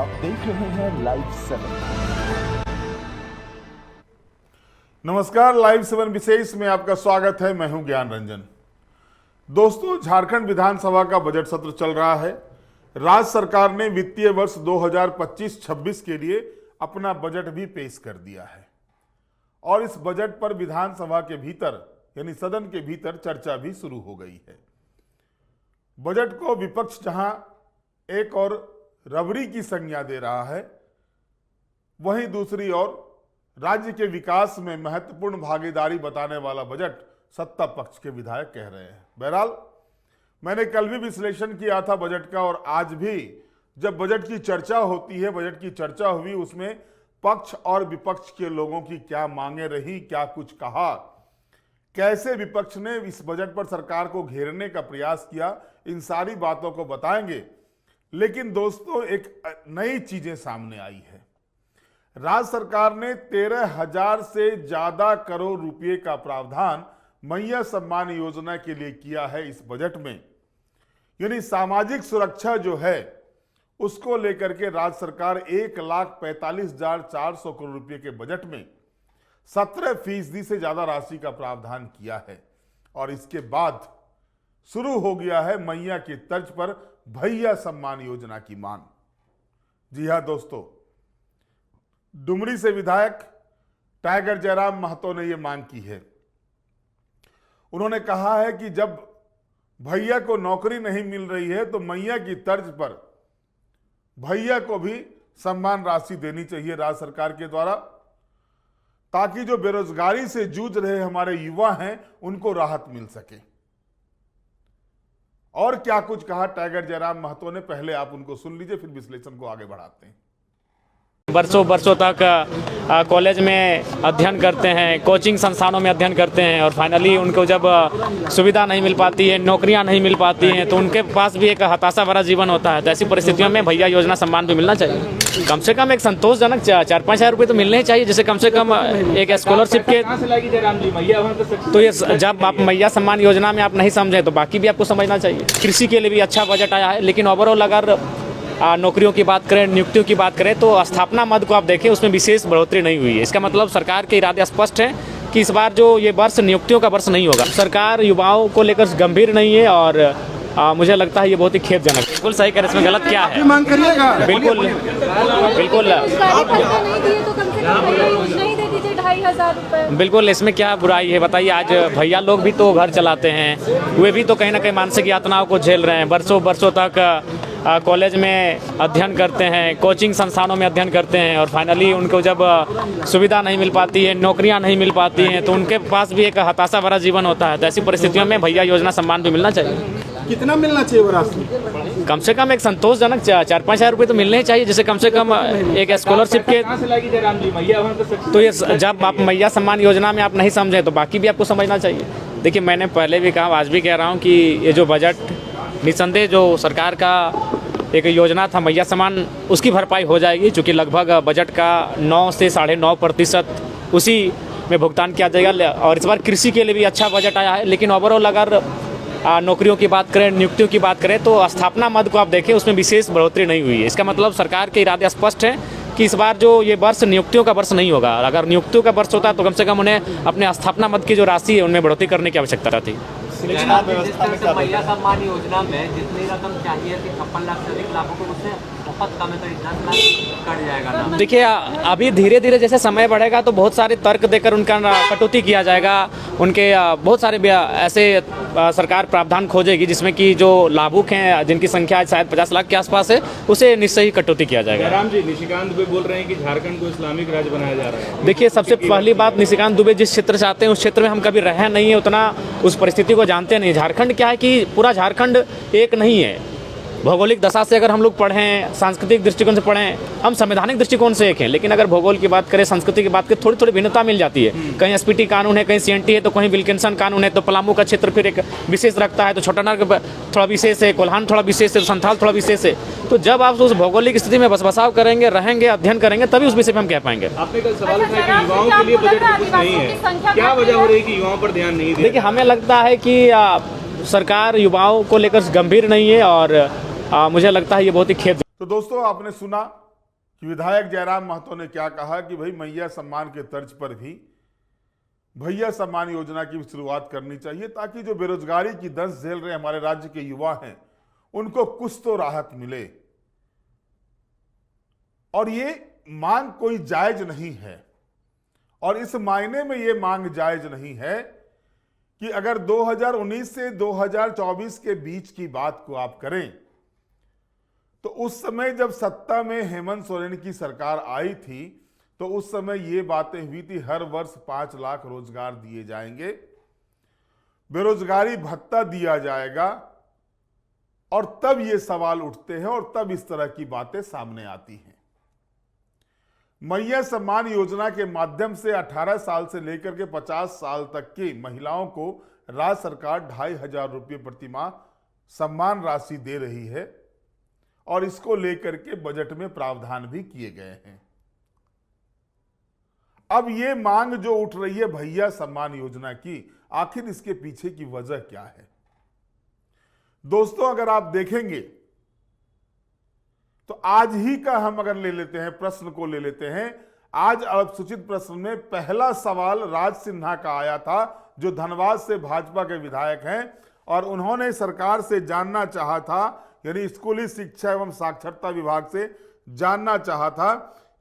आप देख रहे हैं लाइव 7। नमस्कार, लाइव 7 विशेष में आपका स्वागत है। मैं हूं ज्ञान रंजन। दोस्तों, झारखंड विधानसभा का बजट सत्र चल रहा है। राज्य सरकार ने वित्तीय वर्ष 2025-26 के लिए अपना बजट भी पेश कर दिया है और इस बजट पर विधानसभा के भीतर यानी सदन के भीतर चर्चा भी शुरू हो गई है। बजट को विपक्ष जहां एक और रबड़ी की संज्ञा दे रहा है, वहीं दूसरी ओर राज्य के विकास में महत्वपूर्ण भागीदारी बताने वाला बजट सत्ता पक्ष के विधायक कह रहे हैं। बहरहाल, मैंने कल भी विश्लेषण किया था बजट का और आज भी जब बजट की चर्चा होती है, बजट की चर्चा हुई, उसमें पक्ष और विपक्ष के लोगों की क्या मांगे रही, क्या कुछ कहा, कैसे विपक्ष ने इस बजट पर सरकार को घेरने का प्रयास किया, इन सारी बातों को बताएंगे। लेकिन दोस्तों, एक नई चीजें सामने आई है। राज्य सरकार ने 13,000 से ज्यादा करोड़ रुपए का प्रावधान मैया सम्मान योजना के लिए किया है इस बजट में। यानी सामाजिक सुरक्षा जो है उसको लेकर के राज्य सरकार 1,45,400 करोड़ रुपए के बजट में 17% से ज्यादा राशि का प्रावधान किया है और इसके बाद शुरू हो गया है मैया की तर्ज पर भैया सम्मान योजना की मांग। जी हां दोस्तों, डुमरी से विधायक टाइगर जयराम महतो ने यह मांग की है। उन्होंने कहा है कि जब भैया को नौकरी नहीं मिल रही है तो मैया की तर्ज पर भैया को भी सम्मान राशि देनी चाहिए राज्य सरकार के द्वारा, ताकि जो बेरोजगारी से जूझ रहे हमारे युवा हैं उनको राहत मिल सके। और क्या कुछ कहा टाइगर जयराम महतो ने, पहले आप उनको सुन लीजिए, फिर विश्लेषण को आगे बढ़ाते हैं। वर्षों तक कॉलेज में अध्ययन करते हैं, कोचिंग संस्थानों में अध्ययन करते हैं और फाइनली उनको जब सुविधा नहीं मिल पाती है, नौकरियां नहीं मिल पाती हैं, तो उनके पास भी एक हताशा भरा जीवन होता है। तो ऐसी परिस्थितियों में भैया योजना सम्मान भी मिलना चाहिए। कम से कम एक संतोषजनक 4-5 हज़ार रुपये तो मिलने ही चाहिए, जैसे कम से कम एक स्कॉलरशिप के। तो ये जब आप मैया सम्मान योजना में आप नहीं समझे तो बाकी भी आपको समझना चाहिए। कृषि के लिए भी अच्छा बजट आया है, लेकिन ओवरऑल अगर नौकरियों की बात करें, नियुक्तियों की बात करें, तो स्थापना मद को आप देखें, उसमें विशेष बढ़ोतरी नहीं हुई है। इसका मतलब सरकार के इरादे स्पष्ट हैं कि इस बार जो ये वर्ष नियुक्तियों का वर्ष नहीं होगा। सरकार युवाओं को लेकर गंभीर नहीं है और मुझे लगता है ये बहुत ही खेदजनक। बिल्कुल सही करें, इसमें गलत क्या है? मांग करिएगा। बिल्कुल बिल्कुल, इसमें क्या बुराई है बताइए? आज भैया लोग भी तो घर चलाते हैं, वे भी तो कहीं ना कहीं मानसिक यातनाओं को झेल रहे हैं। वर्षों तक कॉलेज में अध्ययन करते हैं, कोचिंग संस्थानों में अध्ययन करते हैं और फाइनली उनको जब सुविधा नहीं मिल पाती है, नौकरियां नहीं मिल पाती हैं, तो उनके पास भी एक हताशा भरा जीवन होता है। तो ऐसी परिस्थितियों में भैया योजना सम्मान भी मिलना चाहिए। कितना मिलना चाहिए वो राशि? कम से कम एक संतोषजनक 4-5 हज़ार रुपये तो मिलने ही चाहिए, जैसे कम से कम एक स्कॉलरशिप के। तो ये जब आप मैया सम्मान योजना में आप नहीं समझे तो बाकी भी आपको समझना चाहिए। देखिए, मैंने पहले भी कहा, आज भी कह रहा हूँ कि ये जो बजट निसंदेह जो सरकार का एक योजना था मैया सम्मान, उसकी भरपाई हो जाएगी, चूँकि लगभग बजट का 9 से 9.5% उसी में भुगतान किया जाएगा। और इस बार कृषि के लिए भी अच्छा बजट आया है, लेकिन ओवरऑल अगर नौकरियों की बात करें, नियुक्तियों की बात करें, तो स्थापना मद को आप देखें, उसमें विशेष बढ़ोतरी नहीं हुई है। इसका मतलब सरकार के इरादे स्पष्ट हैं कि इस बार जो ये वर्ष नियुक्तियों का वर्ष नहीं होगा। अगर नियुक्तियों का वर्ष होता तो कम से कम उन्हें अपने स्थापना मद की जो राशि है उनमें बढ़ोतरी करने की आवश्यकता रहती। मैया सम्मान योजना में जितनी रकम चाहिए थी 56 लाख से अधिक लाभों को, उससे बहुत कम है, 10 लाख कट जाएगा ना। देखिए, अभी धीरे धीरे जैसे समय बढ़ेगा तो बहुत सारे तर्क देकर उनका कटौती किया जाएगा। उनके बहुत सारे ऐसे सरकार प्रावधान खोजेगी जिसमें कि जो लाभुक हैं, जिनकी संख्या शायद 50 लाख के आसपास है, उसे निश्चय ही कटौती किया जाएगा। राम जी, निशिकांत दुबे बोल रहे हैं कि झारखंड को इस्लामिक राज्य बनाया जा रहा है। देखिए, सबसे पहली बात, निशिकांत दुबे जिस क्षेत्र से आते हैं उस क्षेत्र में हम कभी रहे नहीं है, उतना उस परिस्थिति को जानते नहीं। झारखंड क्या है कि पूरा झारखंड एक नहीं है। भौगोलिक दशा से अगर हम लोग पढ़ें, सांस्कृतिक दृष्टिकोण से पढ़ें, हम संवैधानिक दृष्टिकोण से एक हैं, लेकिन अगर भूगोल की बात करें, संस्कृति की बात करें, थोड़ी थोड़ी भिन्नता मिल जाती है। कहीं एसपीटी कानून है, कहीं सीएनटी है, तो कहीं विल्किंसन कानून है, तो पलामू का क्षेत्र फिर एक विशेष रखता है, तो छोटानाग थोड़ा विशेष है, कोल्हान थोड़ा विशेष है, तो संथाल थोड़ा विशेश है। तो जब आप उस भौगोलिक स्थिति में बसबसाव करेंगे, रहेंगे, अध्ययन करेंगे, तभी उस विषय पर हम कह पाएंगे। आपने कल सवाल उठाया कि युवाओं के लिए बजट में कुछ नहीं है, क्या वजह हो रही है कि युवाओं पर ध्यान नहीं दिया? देखिए, हमें लगता है कि सरकार युवाओं को लेकर गंभीर नहीं है और मुझे लगता है ये बहुत ही खेद। तो दोस्तों, आपने सुना कि विधायक जयराम महतो ने क्या कहा कि भाई मैया सम्मान के तर्ज पर भी भैया सम्मान योजना की शुरुआत करनी चाहिए, ताकि जो बेरोजगारी की दंश झेल रहे हमारे राज्य के युवा हैं उनको कुछ तो राहत मिले। और ये मांग कोई जायज नहीं है, और इस मायने में ये मांग जायज नहीं है कि अगर 2019 से 2024 के बीच की बात को आप करें तो उस समय जब सत्ता में हेमंत सोरेन की सरकार आई थी तो उस समय ये बातें हुई थी, हर वर्ष 5 लाख रोजगार दिए जाएंगे, बेरोजगारी भत्ता दिया जाएगा, और तब ये सवाल उठते हैं और तब इस तरह की बातें सामने आती हैं। मैया सम्मान योजना के माध्यम से 18 साल से लेकर के 50 साल तक की महिलाओं को राज्य सरकार 2,500 रुपये प्रतिमाह सम्मान राशि दे रही है, और इसको लेकर के बजट में प्रावधान भी किए गए हैं। अब ये मांग जो उठ रही है भैया सम्मान योजना की, आखिर इसके पीछे की वजह क्या है? दोस्तों, अगर आप देखेंगे तो आज ही का हम अगर ले लेते हैं, प्रश्न को ले लेते हैं, आज अल्पसूचित प्रश्न में पहला सवाल राज सिन्हा का आया था, जो धनबाद से भाजपा के विधायक हैं, और उन्होंने सरकार से जानना चाहा था, यानी स्कूली शिक्षा एवं साक्षरता विभाग से जानना चाहा था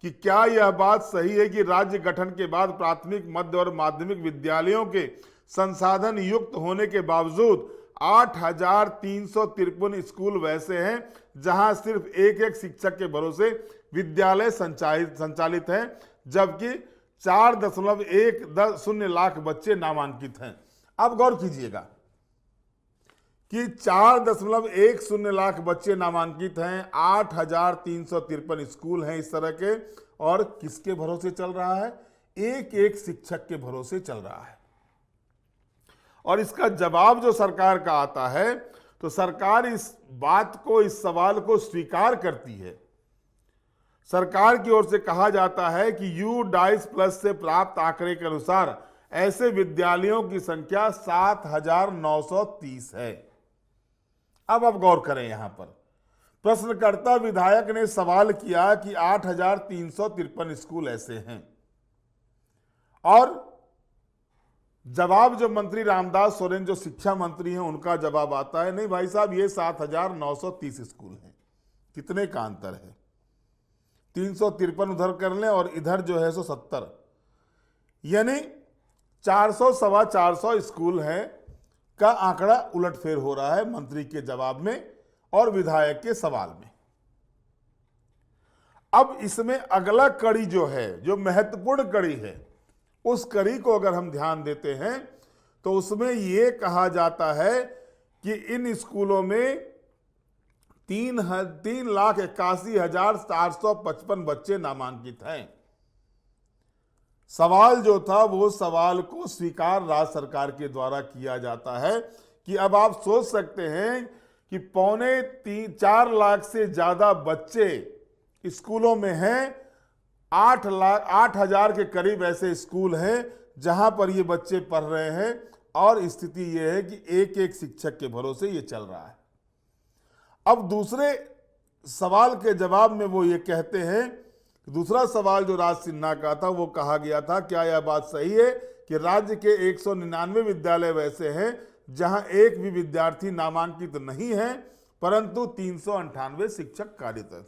कि क्या यह बात सही है कि राज्य गठन के बाद प्राथमिक, मध्य और माध्यमिक विद्यालयों के संसाधन युक्त होने के बावजूद 8,353 स्कूल वैसे हैं जहां सिर्फ एक शिक्षक के भरोसे विद्यालय संचालित हैं, जबकि 4.10 लाख बच्चे नामांकित हैं। अब गौर कीजिएगा कि 4.10 लाख बच्चे नामांकित हैं, 8,353 स्कूल हैं इस तरह के, और किसके भरोसे चल रहा है? एक शिक्षक के भरोसे चल रहा है। और इसका जवाब जो सरकार का आता है तो सरकार इस बात को, इस सवाल को स्वीकार करती है। सरकार की ओर से कहा जाता है कि U-DICE+ से प्राप्त आंकड़े के अनुसार ऐसे विद्यालयों की संख्या 7,930 है। अब गौर करें, यहां पर प्रश्नकर्ता विधायक ने सवाल किया कि 8,353 स्कूल ऐसे हैं, और जवाब जो मंत्री रामदास सोरेन जो शिक्षा मंत्री हैं उनका जवाब आता है, नहीं भाई साहब, ये 7,930 स्कूल हैं। कितने का अंतर है? 353 उधर कर लें और इधर जो है 170, यानी 400 सवा 400 स्कूल हैं का आंकड़ा उलटफेर हो रहा है मंत्री के जवाब में और विधायक के सवाल में। अब इसमें अगला कड़ी जो है, जो महत्वपूर्ण कड़ी है, उस कड़ी को अगर हम ध्यान देते हैं तो उसमें यह कहा जाता है कि इन स्कूलों में 3,81,455 बच्चे नामांकित हैं। सवाल जो था वो सवाल को स्वीकार राज्य सरकार के द्वारा किया जाता है कि अब आप सोच सकते हैं कि 4 लाख से ज्यादा बच्चे स्कूलों में हैं, 8,000 के करीब ऐसे स्कूल हैं जहां पर ये बच्चे पढ़ रहे हैं, और स्थिति ये है कि एक शिक्षक के भरोसे ये चल रहा है। अब दूसरे सवाल के जवाब में वो ये कहते हैं, दूसरा सवाल जो राज सिन्हा का था वो कहा गया था, क्या यह बात सही है कि राज्य के 199 विद्यालय वैसे हैं जहां एक भी विद्यार्थी नामांकित नहीं है, परंतु 398 शिक्षक कार्यरत हैं।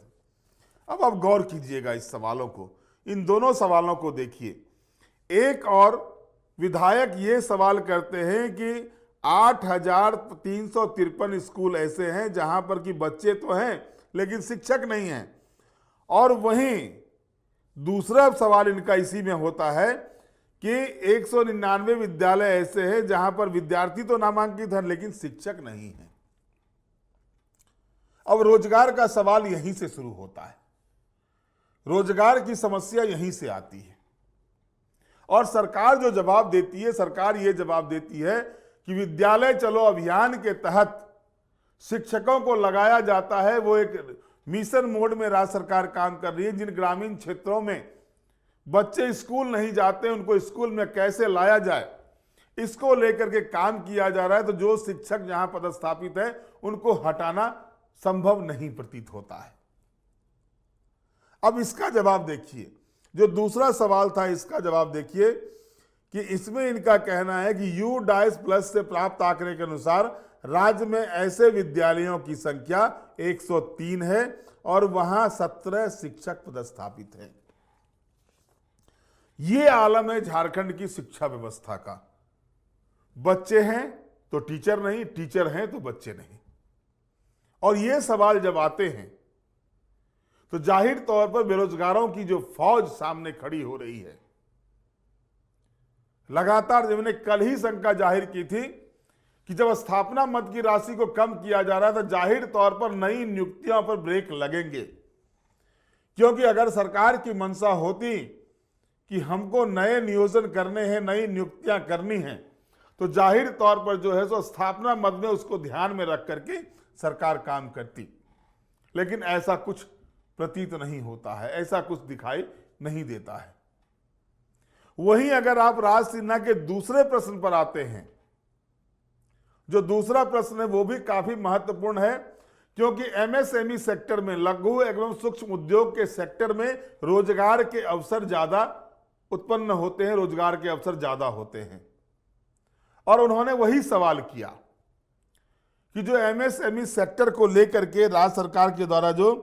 अब आप गौर कीजिएगा इस सवालों को, इन दोनों सवालों को देखिए। एक और विधायक ये सवाल करते हैं कि 8,353 स्कूल ऐसे हैं जहां पर कि बच्चे तो हैं लेकिन शिक्षक नहीं हैं, और वहीं दूसरा सवाल इनका इसी में होता है कि 199 विद्यालय ऐसे हैं जहां पर विद्यार्थी तो नामांकित हैं लेकिन शिक्षक नहीं हैं। अब रोजगार का सवाल यहीं से शुरू होता है, रोजगार की समस्या यहीं से आती है, और सरकार जो जवाब देती है, सरकार ये जवाब देती है कि विद्यालय चलो अभियान के तहत शिक्षकों को लगाया जाता है। वो एक मिशन मोड में राज्य सरकार काम कर रही है। जिन ग्रामीण क्षेत्रों में बच्चे स्कूल नहीं जाते उनको स्कूल में कैसे लाया जाए, इसको लेकर के काम किया जा रहा है। तो जो शिक्षक जहां पदस्थापित है उनको हटाना संभव नहीं प्रतीत होता है। अब इसका जवाब देखिए, जो दूसरा सवाल था इसका जवाब देखिए कि इसमें इनका कहना है कि U-+ से प्राप्त आंकड़े के अनुसार राज्य में ऐसे विद्यालयों की संख्या 103 है और वहां 17 शिक्षक पदस्थापित हैं। ये आलम है झारखंड की शिक्षा व्यवस्था का। बच्चे हैं तो टीचर नहीं, टीचर हैं तो बच्चे नहीं। और ये सवाल जब आते हैं तो जाहिर तौर पर बेरोजगारों की जो फौज सामने खड़ी हो रही है, लगातार जिन्होंने कल ही शंका जाहिर की थी कि जब स्थापना मद की राशि को कम किया जा रहा था, जाहिर तौर पर नई नियुक्तियों पर ब्रेक लगेंगे। क्योंकि अगर सरकार की मंशा होती कि हमको नए नियोजन करने हैं, नई नियुक्तियां करनी हैं, तो जाहिर तौर पर जो है सो स्थापना मद में उसको ध्यान में रख करके सरकार काम करती। लेकिन ऐसा कुछ प्रतीत नहीं होता है, ऐसा कुछ दिखाई नहीं देता है। वहीं अगर आप राज सिन्हा के दूसरे प्रश्न पर आते हैं, जो दूसरा प्रश्न है वो भी काफी महत्वपूर्ण है, क्योंकि एमएसएमई सेक्टर में, लघु एवं सूक्ष्म उद्योग के सेक्टर में रोजगार के अवसर ज्यादा उत्पन्न होते हैं, रोजगार के अवसर ज्यादा होते हैं। और उन्होंने वही सवाल किया कि जो एमएसएमई सेक्टर को लेकर के राज्य सरकार के द्वारा जो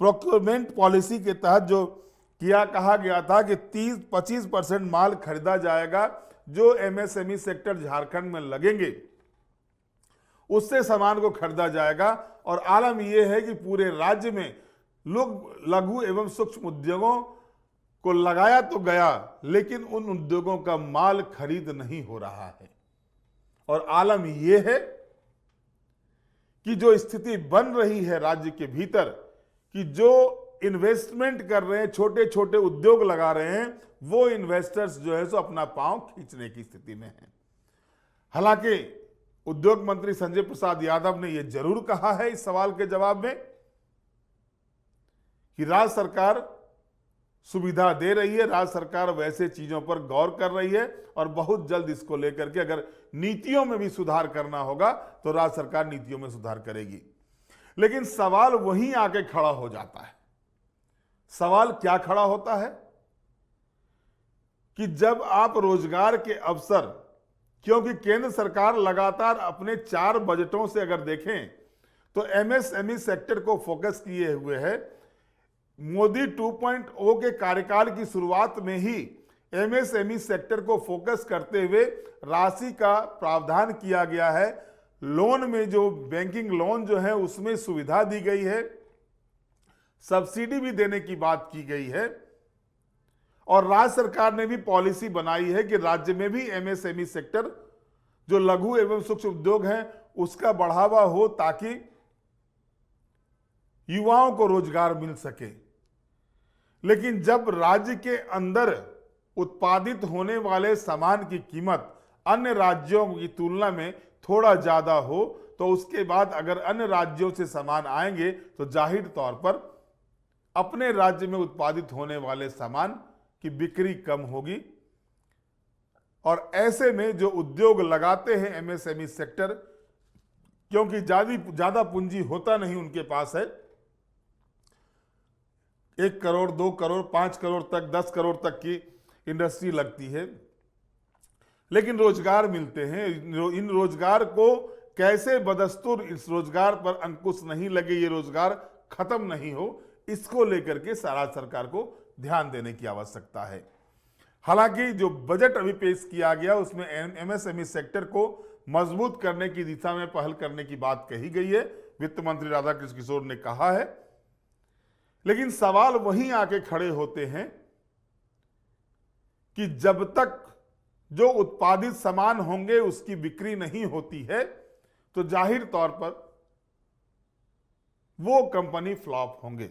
प्रोक्योरमेंट पॉलिसी के तहत जो कहा गया था कि 30-25% माल खरीदा जाएगा, जो एमएसएमई सेक्टर झारखंड में लगेंगे उससे सामान को खरीदा जाएगा। और आलम यह है कि पूरे राज्य में लोग लघु एवं सूक्ष्म उद्योगों को लगाया तो गया, लेकिन उन उद्योगों का माल खरीद नहीं हो रहा है। और आलम यह है कि जो स्थिति बन रही है राज्य के भीतर, कि जो इन्वेस्टमेंट कर रहे हैं, छोटे छोटे उद्योग लगा रहे हैं, वो इन्वेस्टर्स जो है सो अपना पांव खींचने की स्थिति में हैं। हालांकि उद्योग मंत्री संजय प्रसाद यादव ने यह जरूर कहा है इस सवाल के जवाब में कि राज्य सरकार सुविधा दे रही है, राज्य सरकार वैसे चीजों पर गौर कर रही है और बहुत जल्द इसको लेकर के अगर नीतियों में भी सुधार करना होगा तो राज्य सरकार नीतियों में सुधार करेगी। लेकिन सवाल वहीं आके खड़ा हो जाता है। सवाल क्या खड़ा होता है कि जब आप रोजगार के अवसर, क्योंकि केंद्र सरकार लगातार अपने 4 बजटों से अगर देखें तो एमएसएमई सेक्टर को फोकस किए हुए है। मोदी 2.0 के कार्यकाल की शुरुआत में ही एमएसएमई सेक्टर को फोकस करते हुए राशि का प्रावधान किया गया है। लोन में जो बैंकिंग लोन जो है उसमें सुविधा दी गई है, सब्सिडी भी देने की बात की गई है। और राज्य सरकार ने भी पॉलिसी बनाई है कि राज्य में भी एमएसएमई सेक्टर जो लघु एवं सूक्ष्म उद्योग हैं उसका बढ़ावा हो, ताकि युवाओं को रोजगार मिल सके। लेकिन जब राज्य के अंदर उत्पादित होने वाले सामान की कीमत अन्य राज्यों की तुलना में थोड़ा ज्यादा हो, तो उसके बाद अगर अन्य राज्यों से सामान आएंगे तो जाहिर तौर पर अपने राज्य में उत्पादित होने वाले सामान की बिक्री कम होगी। और ऐसे में जो उद्योग लगाते हैं एमएसएमई सेक्टर, क्योंकि ज्यादा पूंजी होता नहीं उनके पास है, 1 करोड़ 2 करोड़ 5 करोड़ तक 10 करोड़ तक की इंडस्ट्री लगती है, लेकिन रोजगार मिलते हैं। इन रोजगार को कैसे बदस्तूर इस रोजगार पर अंकुश नहीं लगे, ये रोजगार खत्म नहीं हो, इसको लेकर के सारा सरकार को ध्यान देने की आवश्यकता है। हालांकि जो बजट अभी पेश किया गया उसमें एमएसएमई सेक्टर को मजबूत करने की दिशा में पहल करने की बात कही गई है, वित्त मंत्री राधाकृष्ण किशोर ने कहा है। लेकिन सवाल वहीं आके खड़े होते हैं कि जब तक जो उत्पादित सामान होंगे उसकी बिक्री नहीं होती है तो जाहिर तौर पर वो कंपनी फ्लॉप होंगे।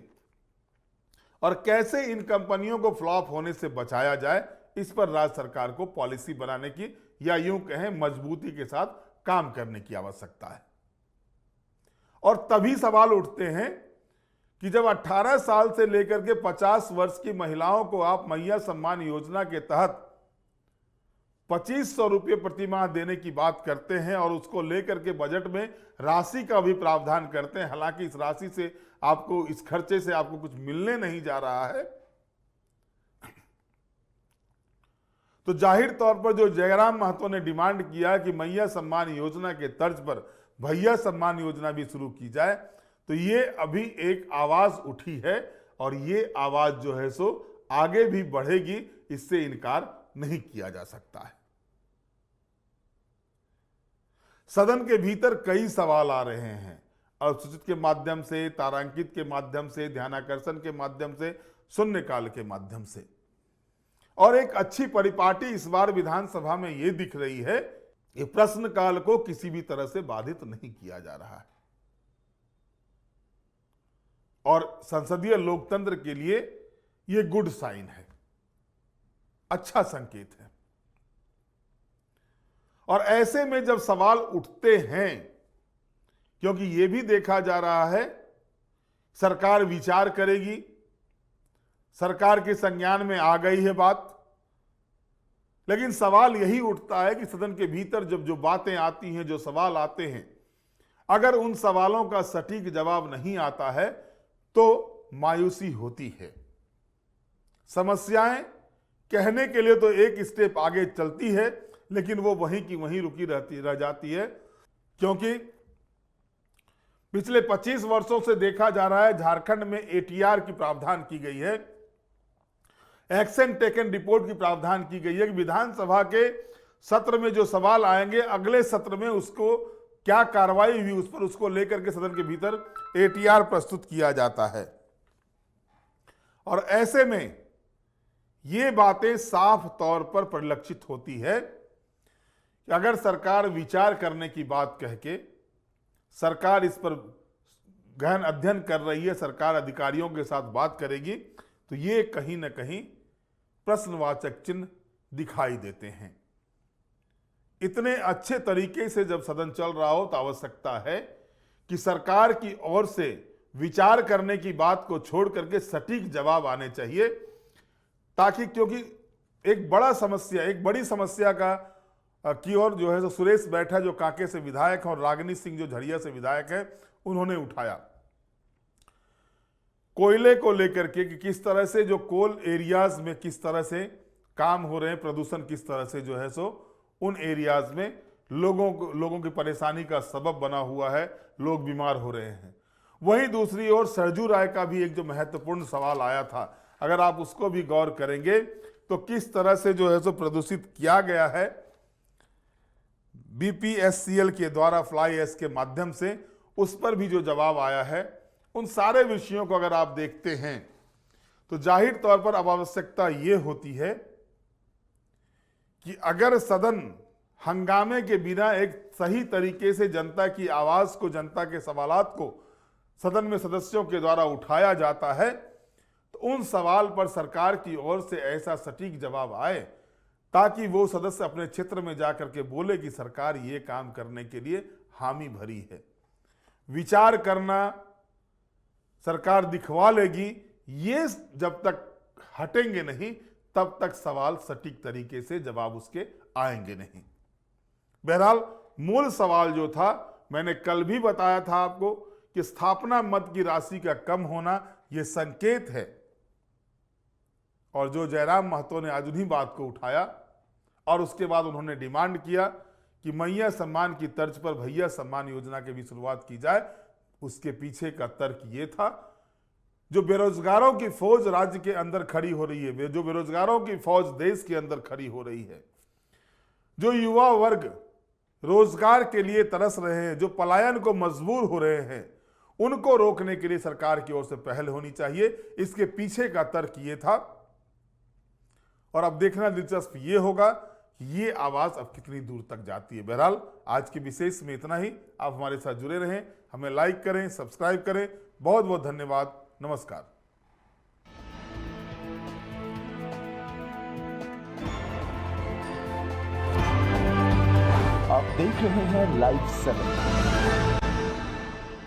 और कैसे इन कंपनियों को फ्लॉप होने से बचाया जाए, इस पर राज्य सरकार को पॉलिसी बनाने की, या यूं कहें मजबूती के साथ काम करने की आवश्यकता है। और तभी सवाल उठते हैं कि जब 18 साल से लेकर के 50 वर्ष की महिलाओं को आप मैया सम्मान योजना के तहत 2500 रुपये प्रतिमाह देने की बात करते हैं और उसको लेकर के बजट में राशि का भी प्रावधान करते हैं। हालांकि इस राशि से आपको, इस खर्चे से आपको कुछ मिलने नहीं जा रहा है। तो जाहिर तौर पर जो जयराम महतो ने डिमांड किया कि मैया सम्मान योजना के तर्ज पर भैया सम्मान योजना भी शुरू की जाए, तो ये अभी एक आवाज उठी है और ये आवाज जो है सो आगे भी बढ़ेगी, इससे इनकार नहीं किया जा सकता है। सदन के भीतर कई सवाल आ रहे हैं, अनुसूचित के माध्यम से, तारांकित के माध्यम से, ध्यानाकर्षण के माध्यम से, शून्यकाल के माध्यम से। और एक अच्छी परिपाटी इस बार विधानसभा में यह दिख रही है कि प्रश्नकाल को किसी भी तरह से बाधित नहीं किया जा रहा है और संसदीय लोकतंत्र के लिए यह गुड साइन है, अच्छा संकेत है। और ऐसे में जब सवाल उठते हैं, क्योंकि यह भी देखा जा रहा है सरकार विचार करेगी, सरकार के संज्ञान में आ गई है बात, लेकिन सवाल यही उठता है कि सदन के भीतर जब जो बातें आती हैं, जो सवाल आते हैं, अगर उन सवालों का सटीक जवाब नहीं आता है तो मायूसी होती है। समस्याएं कहने के लिए तो एक स्टेप आगे चलती है, लेकिन वो वहीं की वहीं रुकी रह जाती है, क्योंकि पिछले 25 वर्षों से देखा जा रहा है झारखंड में एटीआर की प्रावधान की गई है, एक्शन टेकन रिपोर्ट की प्रावधान की गई है कि विधानसभा के सत्र में जो सवाल आएंगे अगले सत्र में उसको क्या कार्रवाई हुई उस पर, उसको लेकर के सदन के भीतर एटीआर प्रस्तुत किया जाता है। और ऐसे में ये बातें साफ तौर पर परिलक्षित होती है कि अगर सरकार विचार करने की बात कह के, सरकार इस पर गहन अध्ययन कर रही है, सरकार अधिकारियों के साथ बात करेगी, तो ये कहीं ना कहीं प्रश्नवाचक चिन्ह दिखाई देते हैं। इतने अच्छे तरीके से जब सदन चल रहा हो तो आवश्यकता है कि सरकार की ओर से विचार करने की बात को छोड़ करके सटीक जवाब आने चाहिए, ताकि, क्योंकि एक बड़ी समस्या का की ओर जो है सुरेश बैठा जो कांके से विधायक है और रागिनी सिंह जो झरिया से विधायक है, उन्होंने उठाया कोयले को लेकर के कि किस तरह से जो कोल एरियाज में किस तरह से काम हो रहे हैं, प्रदूषण किस तरह से जो है सो उन एरियाज में लोगों की परेशानी का सबब बना हुआ है, लोग बीमार हो रहे हैं। वहीं दूसरी ओर सरजू राय का भी एक जो महत्वपूर्ण सवाल आया था, अगर आप उसको भी गौर करेंगे तो किस तरह से जो है सो प्रदूषित किया गया है बीपीएससीएल के द्वारा फ्लाई ऐश के माध्यम से, उस पर भी जो जवाब आया है। उन सारे विषयों को अगर आप देखते हैं तो जाहिर तौर पर अब आवश्यकता यह होती है कि अगर सदन हंगामे के बिना एक सही तरीके से जनता की आवाज को, जनता के सवालात को सदन में सदस्यों के द्वारा उठाया जाता है, तो उन सवाल पर सरकार की ओर से ऐसा सटीक जवाब आए ताकि वो सदस्य अपने क्षेत्र में जाकर के बोले कि सरकार ये काम करने के लिए हामी भरी है। विचार करना सरकार दिखवा लेगी, ये जब तक हटेंगे नहीं तब तक सवाल सटीक तरीके से जवाब उसके आएंगे नहीं। बहरहाल मूल सवाल जो था, मैंने कल भी बताया था आपको कि स्थापना मद की राशि का कम होना यह संकेत है, और जो जयराम महतो ने आज उन्हीं बात को उठाया और उसके बाद उन्होंने डिमांड किया कि मैया सम्मान की तर्ज पर भैया सम्मान योजना की भी शुरुआत की जाए। उसके पीछे का तर्क ये था, जो बेरोजगारों की फौज राज्य के अंदर खड़ी हो रही है, जो बेरोजगारों की फौज देश के अंदर खड़ी हो रही है, जो युवा वर्ग रोजगार के लिए तरस रहे हैं, जो पलायन को मजबूर हो रहे हैं, उनको रोकने के लिए सरकार की ओर से पहल होनी चाहिए। इसके पीछे का तर्क ये था। और अब देखना दिलचस्प ये होगा कि ये आवाज अब कितनी दूर तक जाती है। बहरहाल आज के विशेष में इतना ही। आप हमारे साथ जुड़े रहें, हमें लाइक करें, सब्सक्राइब करें। बहुत बहुत धन्यवाद। नमस्कार। आप देख रहे हैं लाइव 7।